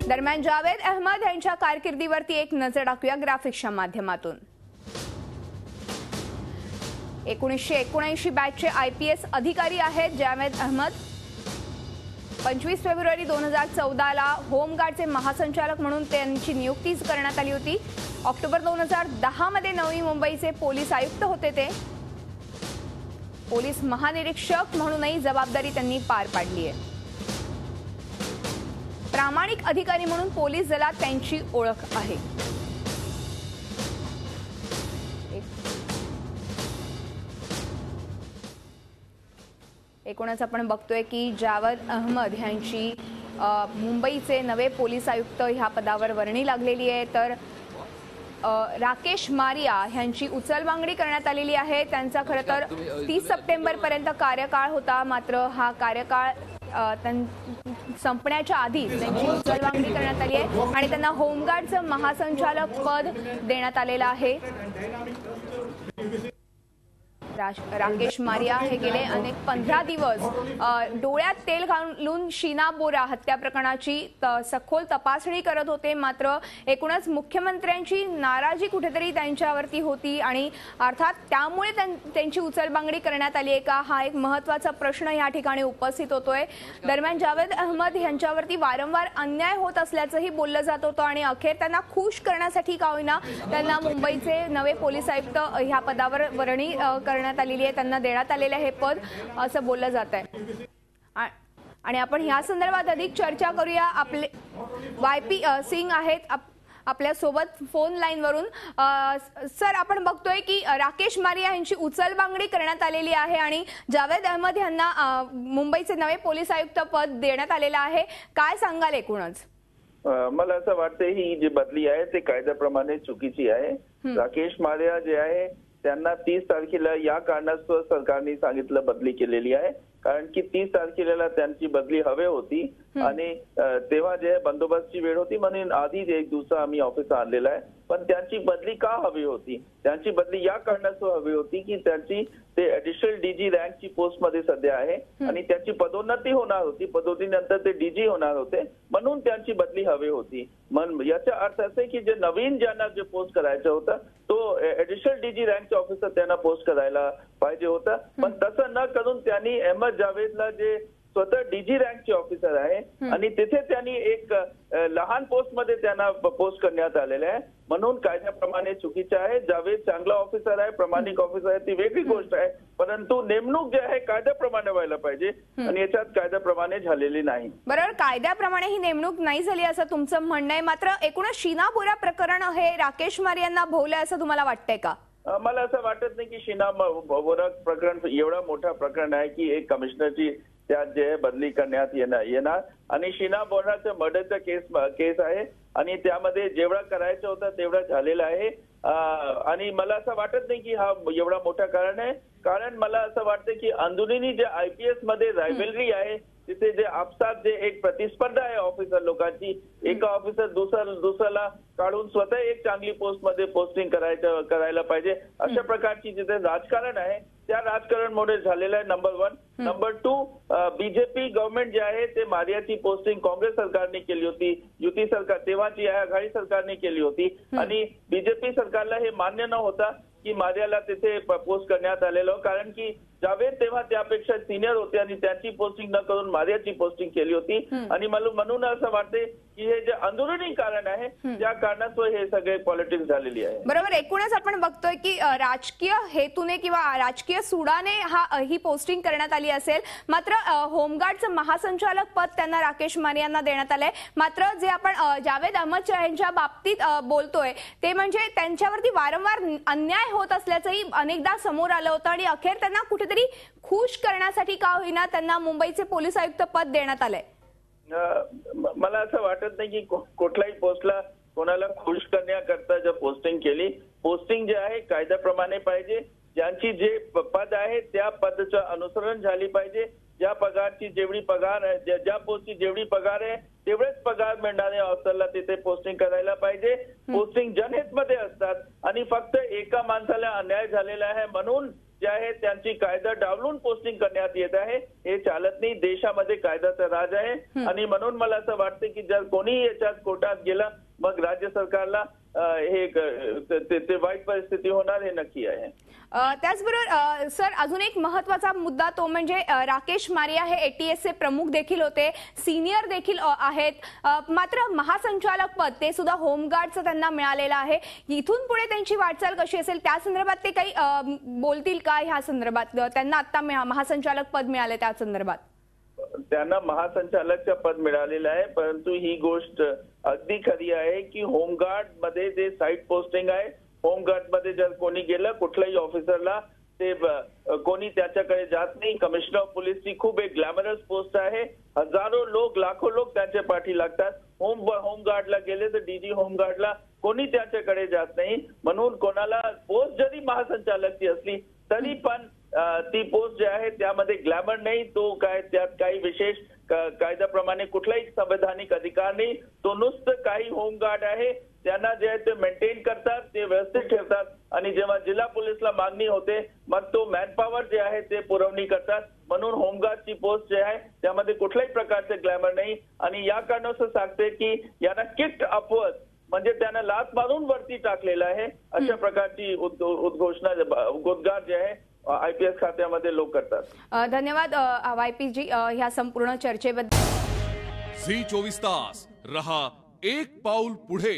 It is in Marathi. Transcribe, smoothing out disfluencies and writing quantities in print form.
दरम्यान जावेद अहमद यांच्या कारकिर्दीवरती एक नजर टाकूया ग्राफिक्सच्या माध्यमातून। 1979 बॅचचे IPS अधिकारी आहेत जावेद अहमद। 25 फेब्रुवारी 2014 ला होमगार्डचे महासंचालक म्हणून त्यांची नियुक्ती करण्यात आली होती। ऑक्टोबर 2010 मध्ये नवी मुंबईचे पोलीस आयुक्त होते ते। पोलीस महानिरीक्षक म्हणूनही जबाबदारी त्यांनी पार पाडली आहे। प्रामाणिक अधिकारी म्हणून पोलीस दलात त्यांची ओळख आहे। एकूणच आपण बघतोय की जावेद अहमद यांची मुंबईचे नवे पोलीस आयुक्त ह्या पदावर वर्णी लागलेली आहे। तर राकेश मारिया यांची उचलबांगडी करण्यात आलेली आहे। त्यांचा खरं तर 30 सप्टेंबर पर्यंत कार्यकाळ होता, मात्र हा कार्यकाळ संपण्याच्या आधी त्यांची उचलबांगडी करण्यात आली आहे आणि त्यांना होमगार्डचं महासंचालक पद देण्यात आलेलं आहे। राकेश मारिया हे गेले अनेक 15 दिवस डोळ्यात तेल घालून शीना बोरा हत्या प्रकरणाची सखोल तपासणी करत होते, मात्र एकूणच मुख्यमंत्र्यांची नाराजी कुठेतरी त्यांच्यावरती होती आणि अर्थात त्यामुळे त्यांची उचलबांगडी करण्यात आली आहे का, हा एक महत्त्वाचा प्रश्न या ठिकाणी उपस्थित होतोय। दरम्यान जावेद अहमद यांच्यावरती वारंवार अन्याय होत असल्याचंही बोललं जात होतं आणि अखेर त्यांना खुश करण्यासाठी का होईना त्यांना मुंबईचे नवे पोलीस आयुक्त ह्या पदावर वर्णी करण्यात आलेली आहे, त्यांना देण्यात आलेले हे पद असं बोललं जात आहे। आणि आपण ह्या संदर्भात अधिक चर्चा करूया। आपले YP सिंग आहेत आपल्या सोबत फोन लाईन वरून। सर, आपण बघतोय की राकेश मारिया यांची उचलबांगडी करण्यात आलेली आहे आणि जावेद अहमद यांना मुंबईचे नवे पोलीस आयुक्त पद देण्यात आलेलं आहे, काय सांगाल एकूणच? मला असं वाटतं ही जी बदली आहे ते कायद्याप्रमाणे चुकीची आहे। राकेश मारिया जे आहे त्यांना 30 तारखेला या कारणास्तव सरकारने सांगितलं बदली केलेली आहे, कारण की 30 तारखेला त्यांची बदली हवी होती आणि तेव्हा जे बंदोबस्तची वेळ होती म्हणून आधी एक दिवसा आम्ही ऑफिस आणलेला आहे। पण त्यांची बदली का हवी होती? त्यांची बदली या कारणास्तव हवी होती की त्यांची ते ऍडिशनल DG रँकची पोस्ट मध्ये सध्या आहे आणि त्यांची पदोन्नती होणार होती, पदोन्नतीनंतर ते DG होणार होते, म्हणून त्यांची बदली हवी होती। याचा अर्थ असे की जे नवीन ज्यांना जे पोस्ट करायचं होतं तो ऍडिशनल DG रँकचे ऑफिसर त्यांना पोस्ट करायला पाहिजे होतं, पण तसं न करून त्यांनी अहमद जावेदला जे स्वतः DG रँकचे ऑफिसर आहे आणि तिथे त्यांनी एक लहान पोस्ट मध्ये त्यांना पोस्ट करण्यात आलेले आहे, म्हणून कायद्याप्रमाणे चुकीचे आहे। जावेद चांगला ऑफिसर आहे, प्रामाणिक ऑफिसर आहे, ती वेगळी गोष्ट आहे, परंतु नेमणूक जे आहे कायद्याप्रमाणे व्हायला पाहिजे आणि याच्यात कायद्याप्रमाणे झालेली नाही। बरोबर, कायद्याप्रमाणे ही नेमणूक नाही झाली असं तुमचं म्हणणं आहे, मात्र एकूणच शीना बोरा प्रकरण हे राकेश मारिया यांना भोवलंय असं तुम्हाला वाटतंय का? मला असं वाटत नाही की शीना बोरा प्रकरण एवढा मोठा प्रकरण आहे की एक कमिशनरची त्यात जे बदली करण्यात येणार आणि शीना बोराचं मर्डरचा केस आहे आणि त्यामध्ये जेवढा करायचं होतं तेवढा झालेला आहे आणि मला असं वाटत नाही की हा एवढा मोठा कारण आहे, कारण मला असं वाटतं की अंदुरुनी जे IPS मध्ये रायव्हलरी आहे तिथे जे आपसात जे एक प्रतिस्पर्धा आहे ऑफिसर लोकांची, एका ऑफिसर दुसऱ्याला काढून स्वतः एक चांगली पोस्ट मध्ये पोस्टिंग करायला पाहिजे, अशा प्रकारची जिथे राजकारण आहे त्या राजकारणमुळे झालेलं आहे। नंबर 1 नंबर 2 BJP गव्हर्नमेंट जे आहे ते मारियाची पोस्टिंग काँग्रेस सरकारने केली होती, युती सरकार तेव्हाची आघाडी सरकारने केली होती आणि BJP सरकारला हे मान्य न होता की मारियाला तिथे पोस्ट करण्यात आलेलं, कारण की जावेद तेव्हा त्यापेक्षा सिनियर होते आणि त्यांची पोस्टिंग न करून मारियाची पोस्टिंग केली होती आणि म्हणून असं वाटते की हे जे अंदरुनी कारण आहे त्या कारणास्तव हे सगळे पॉलिटिक्स झालेली आहे। बरोबर, एकूणच आपण बघतोय की राजकीय हेतूने किंवा राजकीय सुडाने ही पोस्टिंग करण्यात आली असेल, मात्र होमगार्डचं महासंचालक पद त्यांना राकेश मारिया यांना देण्यात आलंय। मात्र जे आपण जावेद अहमद यांच्या बाबतीत बोलतोय ते म्हणजे त्यांच्यावरती वारंवार अन्याय होत असल्याचंही अनेकदा समोर आलं होतं आणि अखेर त्यांना कुठेतरी खुश करण्यासाठी का होईना त्यांना मुंबईचे पोलीस आयुक्त पद देण्यात आलंय। मला असं वाटत नाही की कुठल्याही पोस्टला कोणाला खुश करण्याकरता जर पोस्टिंग केली, पोस्टिंग जे आहे कायद्याप्रमाणे पाहिजे, ज्यांची जे पद आहे त्या पदाचं अनुसरण झाली पाहिजे, ज्या पगारची जेवढी पगार आहे ज्या पोस्टची जेवढी पगार आहे तेवढेच पगार मिळणाऱ्या ऑफिसरला तिथे पोस्टिंग करायला पाहिजे। पोस्टिंग जनहित मध्ये असतात आणि फक्त एका माणसाला अन्याय झालेला आहे म्हणून जे आहे त्यांची कायदा डावलून पोस्टिंग करण्यात येत आहे. हे चालत नाही. देशामध्ये कायद्याचा राज आहे आणि म्हणून मला असं वाटतं की जर कोणी याच्यात कोर्टात गेलं मग राज्य सरकारला हे ते वाईट परिस्थिती होणार हे नक्की आहे. त्याचबरोबर सर अजून एक महत्वाचा मुद्दा तो म्हणजे राकेश मारिया हे एटीएसचे प्रमुख देखील होते, सिनियर देखील आहेत, मात्र महासंचालक पद ते सुद्धा होमगार्डचं त्यांना मिळालेलं आहे. इथून पुढे त्यांची वाटचाल कशी असेल त्या संदर्भात ते काही बोलतील का? ह्या संदर्भात त्यांना आता महासंचालक पद मिळाले त्या संदर्भात त्यांना महासंचालकचं पद मिळालेलं आहे, परंतु ही गोष्ट अगदी खरी आहे की होमगार्ड मध्ये जे साईट पोस्टिंग आहे, होमगार्ड मध्ये जर कोणी गेलं कुठल्याही ऑफिसरला ते कोणी त्याच्याकडे जात नाही. कमिशनर ऑफ पोलीसची खूप एक ग्लॅमरस पोस्ट आहे. हजारो लोक लाखो लोक त्यांच्या पाठी लागतात. होमगार्डला गेले तर डीजी होमगार्डला कोणी त्याच्याकडे जात नाही. म्हणून कोणाला पोस्ट जरी महासंचालकची असली तरी पण ती पोस्ट जी आहे त्यामध्ये ग्लॅमर नाही. तो काय त्यात काही विशेष कायद्याप्रमाणे कुठलाही संवैधानिक अधिकार नाही. तो नुसतं काही होमगार्ड आहे. त्यांना जे आहे ते मेंटेन करतात, ते व्यवस्थित ठेवतात आणि जेव्हा जिल्हा पोलीसला मागणी होते मग तो मॅनपॉवर जे आहे ते पुरवणी करतात. म्हणून होमगार्डची पोस्ट जे आहे त्यामध्ये कुठल्याही प्रकारचे ग्लॅमर नाही आणि या कारणास्तव सांगते की यांना किक्ड अपवर्ड म्हणजे त्यांना लाथ मारून वरती टाकलेलं आहे. अशा प्रकारची उद्घोषणा उद्गार जे आहे IPS खात्यामध्ये लोक करतात. धन्यवाद YP जी ह्या संपूर्ण चर्चेबद्दल. झी 24 तास रहा एक पाऊल पुढे.